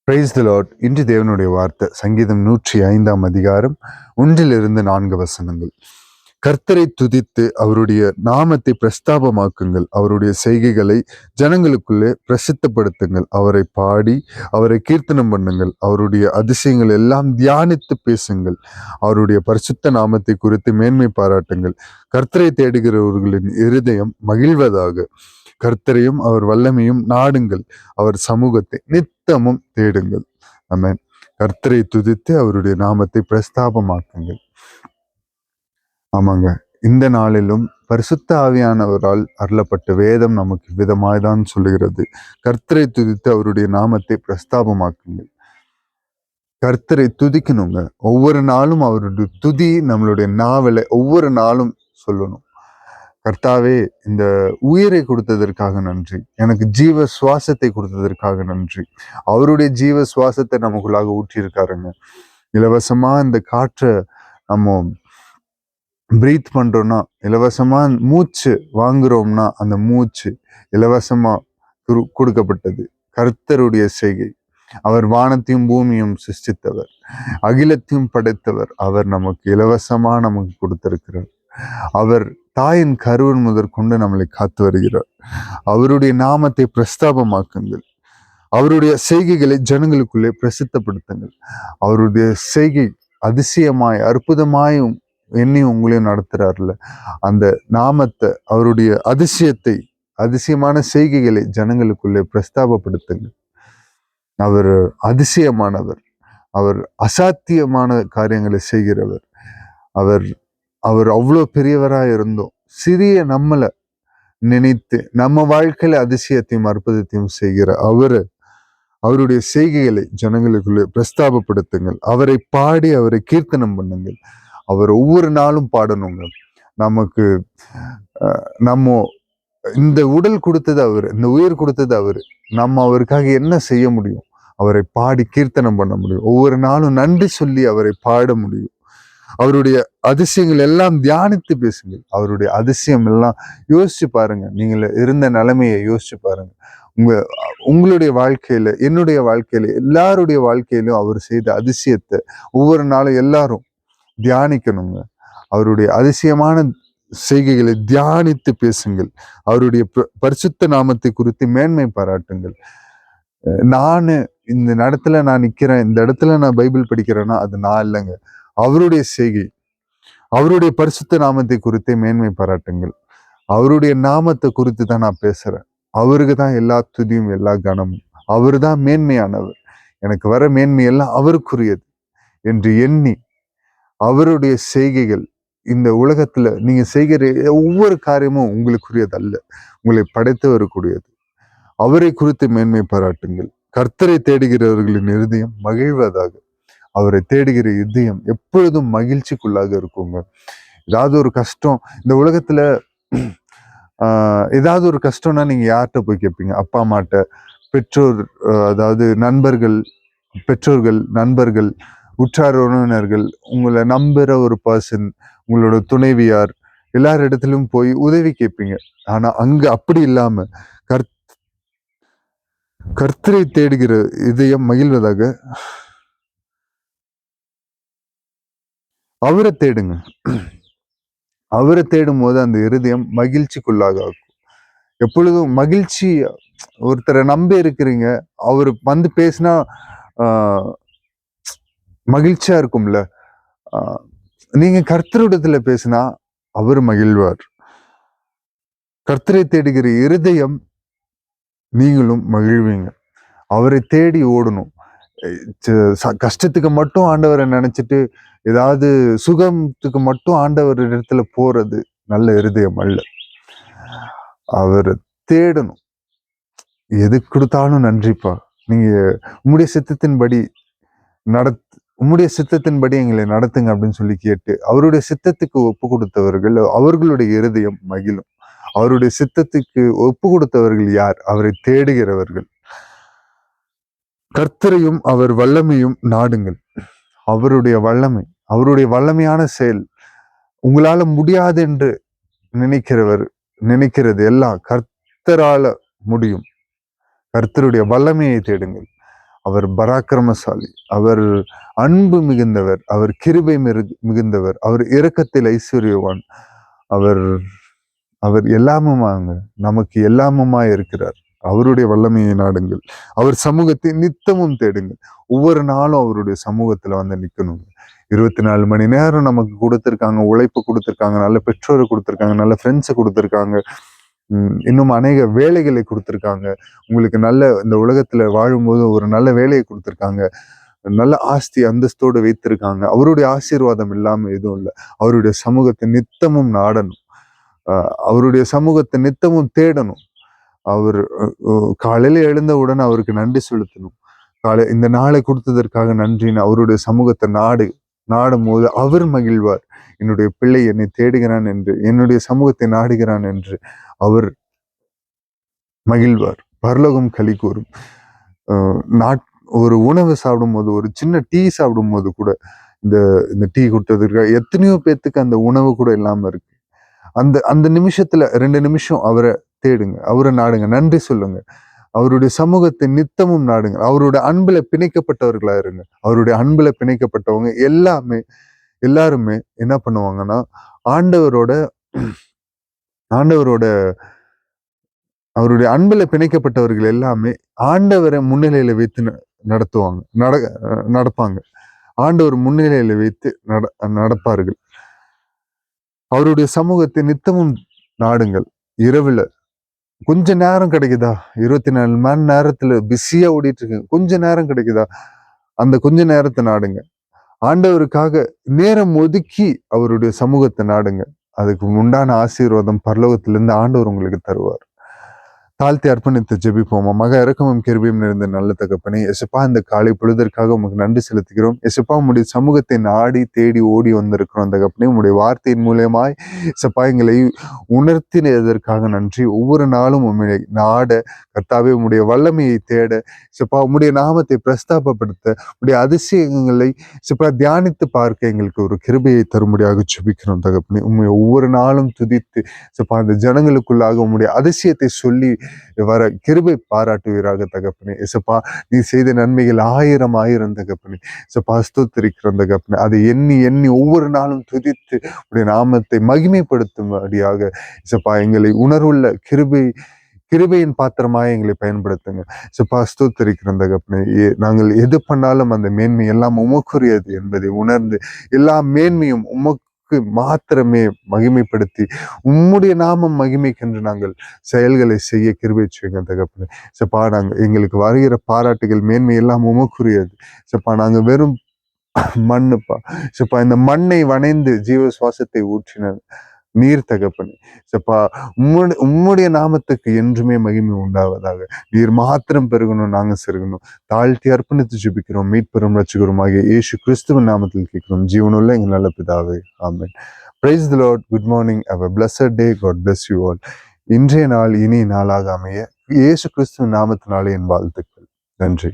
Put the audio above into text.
Praise the Lord. இன்று தேவனுடைய வார்த்தை சங்கீதம் 105 அதிகாரம் 1-4 கர்த்தரை துதித்து அவருடைய நாமத்தை பிரஸ்தாபமாக்குங்கள், அவருடைய செய்கைகளை ஜனங்களுக்குள்ளே பிரசித்தப்படுத்துங்கள், அவரை பாடி அவரை கீர்த்தனம் பண்ணுங்கள், அவருடைய அதிசயங்கள் எல்லாம் தியானித்து பேசுங்கள், அவருடைய பரிசுத்த நாமத்தை குறித்து மேன்மை பாராட்டுங்கள். கர்த்தரை தேடுகிறவர்களின் இருதயம் மகிழ்வதாக. கர்த்தரையும் அவர் வல்லமையும் நாடுங்கள், அவர் சமூகத்தை நித்தமும் தேடுங்கள். ஆமென். கர்த்தரை துதித்து அவருடைய நாமத்தை பிரஸ்தாபமாக்குங்கள். ஆமாங்க, இந்த நாளிலும் பரிசுத்த ஆவியானவரால் அருளப்பட்ட வேதம் நமக்கு விதமாய்தான் சொல்லுகிறது. கர்த்தரை துதித்து அவருடைய நாமத்தை பிரஸ்தாபமாக்குங்கள். கர்த்தரை துதிக்கணுங்க. ஒவ்வொரு நாளும் அவருடைய துதி நம்மளுடைய நாவலை ஒவ்வொரு நாளும் சொல்லணும். கர்த்தாவே, இந்த உயிரை கொடுத்ததற்காக நன்றி, எனக்கு ஜீவ சுவாசத்தை கொடுத்ததற்காக நன்றி. அவருடைய ஜீவ சுவாசத்தை நமக்குள்ளாக ஊற்றியிருக்காருங்க. இலவசமா இந்த காற்றை நம்ம பிரீத் பண்றோம்னா, இலவசமா மூச்சு வாங்குறோம்னா, அந்த மூச்சு இலவசமா கொடுக்கப்பட்டது. கர்த்தருடைய செய்கை. அவர் வானத்தையும் பூமியும் சிருஷ்டித்தவர், அகிலத்தையும் படைத்தவர். அவர் நமக்கு இலவசமா நமக்கு கொடுத்திருக்கிறார். அவர் தாயின் கருவன் முதற்கொண்டு நம்மளை காத்து வருகிறார். அவருடைய நாமத்தை பிரஸ்தாபமாக்குங்கள், அவருடைய செய்கைகளை ஜனங்களுக்குள்ளே பிரசித்தப்படுத்துங்கள். அவருடைய செய்கை அதிசயமாய் அற்புதமாயும் என்னையும் உங்களையும் நடத்துறாருல, அந்த நாமத்தை, அவருடைய அதிசயத்தை, அதிசயமான செய்கைகளை ஜனங்களுக்குள்ளே பிரஸ்தாபப்படுத்துங்கள். அவர் அதிசயமானவர், அவர் அசாத்தியமான காரியங்களை செய்கிறவர். அவர் அவர் அவ்வளோ பெரியவராக இருந்தோம் சிறிய நம்மளை நினைத்து நம்ம வாழ்க்கையில அதிசயத்தையும் அற்புதத்தையும் செய்கிற அவருடைய செய்கைகளை ஜனங்களுக்குள்ளே பிரஸ்தாபப்படுத்துங்கள். அவரை பாடி அவரை கீர்த்தனம் பண்ணுங்கள். அவர் ஒவ்வொரு நாளும் பாடணுங்க. நமக்கு நம்ம இந்த உடல் கொடுத்தது அவரு, இந்த உயிர் கொடுத்தது அவரு. நம்ம அவருக்காக என்ன செய்ய முடியும்? அவரை பாடி கீர்த்தனம் பண்ண முடியும். ஒவ்வொரு நாளும் நன்றி சொல்லி அவரை பாட முடியும். அவருடைய அதிசயங்கள் எல்லாம் தியானித்து பேசுங்கள். அவருடைய அதிசயம் எல்லாம் யோசிச்சு பாருங்க. நீங்கள் இருந்த நிலைமையை யோசிச்சு பாருங்க. உங்களுடைய வாழ்க்கையில, என்னுடைய வாழ்க்கையில, எல்லாருடைய வாழ்க்கையிலும் அவர் செய்த அதிசயத்தை ஒவ்வொரு நாளும் எல்லாரும் தியானிக்கணுங்க. அவருடைய அதிசயமான செய்கைகளை தியானித்து பேசுங்கள். அவருடைய பரிசுத்த நாமத்தை குறித்து மேன்மை பாராட்டுங்கள். நான் இந்த இடத்துல நான் நிக்கிறேன், இந்த இடத்துல நான் பைபிள் படிக்கிறேன்னா அது நான் இல்லைங்க, அவருடைய செய்கை. அவருடைய பரிசுத்த நாமத்தை குறித்தே மேன்மை பாராட்டுங்கள். அவருடைய நாமத்தை குறித்து தான் நான் பேசுறேன். அவருக்கு தான் எல்லா துதியும் எல்லா கனமும். அவரு தான் மேன்மையானவர். எனக்கு வர மேன்மை எல்லாம் அவருக்குரியது என்று எண்ணி, அவருடைய செய்கைகள் இந்த உலகத்துல நீங்க செய்கிற ஒவ்வொரு காரியமும் உங்களுக்குரியது அல்ல, உங்களை படைத்தவருக்குரியது. அவரை குறித்து மேன்மை பாராட்டுங்கள். கர்த்தரை தேடுகிறவர்களின் இருதயம் மகிழ்வதாக. அவரை தேடுகிற இதயம் எப்பொழுதும் மகிழ்ச்சிக்குள்ளாக இருக்குங்க. ஏதாவது ஒரு கஷ்டம் இந்த உலகத்துல, ஏதாவது ஒரு கஷ்டம்னா நீங்க யார்கிட்ட போய் கேட்பீங்க? அப்பா அம்மாட்ட, பெற்றோர், அதாவது பெற்றோர்கள், நண்பர்கள், உற்றார் உறவினர்கள், உங்களை நம்புற ஒரு பர்சன், உங்களோட துணைவியார், எல்லாரிடத்திலும் போய் உதவி கேட்பீங்க. ஆனா அங்க அப்படி இல்லாம கர்த்தரை தேடுகிற இதயம் மகிழ்வதாக. அவரை தேடுங்க. அவரை தேடும் போது அந்த இருதயம் மகிழ்ச்சிக்குள்ளாக ஆகும். எப்பொழுதும் மகிழ்ச்சி. ஒருத்தரை நம்பி இருக்கிறீங்க, அவரு வந்து பேசினா மகிழ்ச்சியா இருக்கும்ல. நீங்க கர்த்தரிடத்துல பேசினா அவர் மகிழ்வார். கர்த்தரை தேடுகிற இருதயம் நீங்களும் மகிழ்வீங்க. அவரை தேடி ஓடணும். கஷ்டத்துக்கு மட்டும் ஆண்டவரை நினைச்சிட்டு, ஏதாவது சுகத்துக்கு மட்டும் ஆண்டவர் இடத்துல போறது நல்ல இருதயம் அல்ல. அவரை தேடணும். எது கொடுத்தாலும் நன்றிப்பா, நீங்க உம்முடைய சித்தத்தின்படி உம்முடைய சித்தத்தின்படி எங்களை நடத்துங்க அப்படின்னு சொல்லி கேட்டு அவருடைய சித்தத்துக்கு ஒப்பு கொடுத்தவர்கள், அவர்களுடைய இருதயம் மகிழும். அவருடைய சித்தத்துக்கு ஒப்பு கொடுத்தவர்கள் யார்? அவரை தேடுகிறவர்கள். கர்த்தரையும் அவர் வல்லமையும் நாடுங்கள். அவருடைய வல்லமை, அவருடைய வல்லமையான செயல். உங்களால முடியாது என்று நினைக்கிறது எல்லாம் கர்த்தரால முடியும். கர்த்தருடைய வல்லமையை தேடுங்கள். அவர் பராக்கிரமசாலி, அவர் அன்பு மிகுந்தவர், அவர் கிருபை மிகுந்தவர், அவர் இரக்கத்தில் ஐஸ்வர்யவான், அவர் அவர் எல்லாமுமாங்க, நமக்கு எல்லாமுமா இருக்கிறார். அவருடைய வல்லமையை நாடுங்கள், அவர் சமூகத்தை நித்தமும் தேடுங்கள். ஒவ்வொரு நாளும் அவருடைய சமூகத்துல வந்து நிக்கணுங்க. 24 மணி நேரம் நமக்கு கொடுத்துருக்காங்க, உழைப்பு கொடுத்துருக்காங்க, நல்ல பெற்றோரை கொடுத்துருக்காங்க, நல்ல ஃப்ரெண்ட்ஸை கொடுத்துருக்காங்க, இன்னும் அநேக வேலைகளை கொடுத்துருக்காங்க. உங்களுக்கு நல்ல இந்த உலகத்துல வாழும்போது ஒரு நல்ல வேலையை கொடுத்துருக்காங்க, நல்ல ஆஸ்தி அந்தஸ்தோடு வைத்திருக்காங்க. அவருடைய ஆசீர்வாதம் இல்லாம எதுவும் இல்லை. அவருடைய சமூகத்தை நித்தமும் நாடணும், அவருடைய சமூகத்தை நித்தமும் தேடணும். அவர் காலையில எழுந்தவுடன் அவருக்கு நன்றி செலுத்தணும். இந்த நாளை கொடுத்ததற்காக நன்றின்னு அவருடைய சமூகத்தை நாடும் போது அவர் மகிழ்வார். என்னுடைய பிள்ளை என்னை தேடுகிறான் என்று, என்னுடைய சமூகத்தை நாடுகிறான் என்று அவர் மகிழ்வார். பரலோகம் களி கூறும். ஒரு உணவு சாப்பிடும் போது, ஒரு சின்ன டீ சாப்பிடும் போது கூட, இந்த டீ கொடுத்ததற்காக எத்தனையோ பேத்துக்கு அந்த உணவு கூட இல்லாம இருக்கு. அந்த நிமிஷத்துல 2 நிமிஷம் அவரை தேடுங்க, அவரை நாடுங்க, நன்றி சொல்லுங்க, அவருடைய சமூகத்தை நித்தமும் நாடுங்க. அவருடைய அன்புல பிணைக்கப்பட்டவர்களா இருங்க. அவருடைய அன்புல பிணைக்கப்பட்டவங்க எல்லாருமே என்ன பண்ணுவாங்கன்னா, அவருடைய அன்புல பிணைக்கப்பட்டவர்கள் எல்லாமே ஆண்டவரை முன்னிலையில வைத்து நடப்பாங்க. ஆண்டவர் முன்னிலையில வைத்து நடப்பார்கள். அவருடைய சமூகத்தை நித்தமும் நாடுங்கள். இரவுல கொஞ்ச நேரம் கிடைக்குதா? 24 மணி நேரத்துல பிஸியா ஓடிட்டு இருக்கு, கொஞ்ச நேரம் கிடைக்குதா? அந்த கொஞ்ச நேரத்தை நாடுங்க. ஆண்டவருக்காக நேரம் ஒதுக்கி அவருடைய சமூகத்தை நாடுங்க. அதுக்கு உண்டான ஆசீர்வாதம் பரலோகத்திலிருந்து ஆண்டவர் உங்களுக்கு தருவார். தாழ்த்தி அர்ப்பணித்து ஜெபிப்போமா. மக இறக்கமும் கிருபையும் நிறைந்த நல்ல தகப்பனே, எசப்பா இந்த காலை பொழுதற்காக உமக்கு நன்றி செலுத்துகிறோம். எசப்பா உங்களுடைய சமூகத்தை நாடி தேடி ஓடி வந்திருக்கிறோம் தகப்பனே. உங்களுடைய வார்த்தையின் மூலியமாய் எசப்பா எங்களை உணர்த்தினதற்காக நன்றி. ஒவ்வொரு நாளும் உண்மையை நாட கர்த்தாவே, உங்களுடைய வல்லமையை தேட எசப்பா, உங்களுடைய நாமத்தை பிரஸ்தாபப்படுத்த, உங்களுடைய அதிசயங்களை எசப்பா தியானித்து பார்க்க எங்களுக்கு ஒரு கிருபையை தரும்படியாக ஜெபிக்கிறோம் தகப்பனே. உண்மை ஒவ்வொரு நாளும் துதித்து எசப்பா அந்த ஜனங்களுக்குள்ளாக உங்களுடைய அதிசயத்தை சொல்லி வர கிருபை பாராட்டுவீராக தகப்பனே. எசப்பா, நீ செய்த நன்மைகள் ஆயிரம் தகப்பனே. எசப்பா, ஸ்தோத்திரிக்கிறோம் தகப்பனே. அதை எண்ணி ஒவ்வொரு நாளும் துதித்து உடைய நாமத்தை மகிமைப்படுத்தும்படியாக எசப்பா எங்களை உணர்வுள்ள கிருபையின் பாத்திரமாக எங்களை பயன்படுத்துங்க. எசப்பா, ஸ்தோத்திரிக்கிறோம் தகப்பனே. நாங்கள் எது பண்ணாலும் அந்த மேன்மை எல்லாம் உமக்குரியது என்பதை உணர்ந்து எல்லா மேன்மையும் உமக்கு மாத்திரமே மகிமைப்படுத்தி உம்முடைய நாமம் மகிமைக்கென்று நாங்கள் செயல்களை செய்ய கிருபை செய்யுங்க தகப்பனே. சப்பா, எங்களுக்கு வருகிற பாராட்டுகள் மேன்மை எல்லாம் உமக்குரியது. சப்பா, நாங்க வெறும் மண்ணுப்பா. சப்பா, இந்த மண்ணை வணைந்து ஜீவ சுவாசத்தை ஊற்றின நீர் தகப்பனே. சப்பா, உம்முடைய நாமத்துக்கு என்றுமே மகிமை உண்டாவதாக. நீர் மாத்திரம் பெருகணும், நாங்க செருகணும். தாழ்த்தி அர்ப்பணித்து ஜெபிக்கிறோம் மீட்பெரும் ரட்சகரும் ஆகிய இயேசு கிறிஸ்துவின் நாமத்தில் கேட்கிறோம் ஜீவனுள்ள எங்கள் நல்ல பிதாவே, ஆமென். Praise the Lord. Good morning. Have a blessed day. God bless you all. இன்றைய நாள் இனிய நாளாக அமைய இயேசு கிறிஸ்துவின் நாமத்தினாலே என் வாழ்த்துக்கள். நன்றி.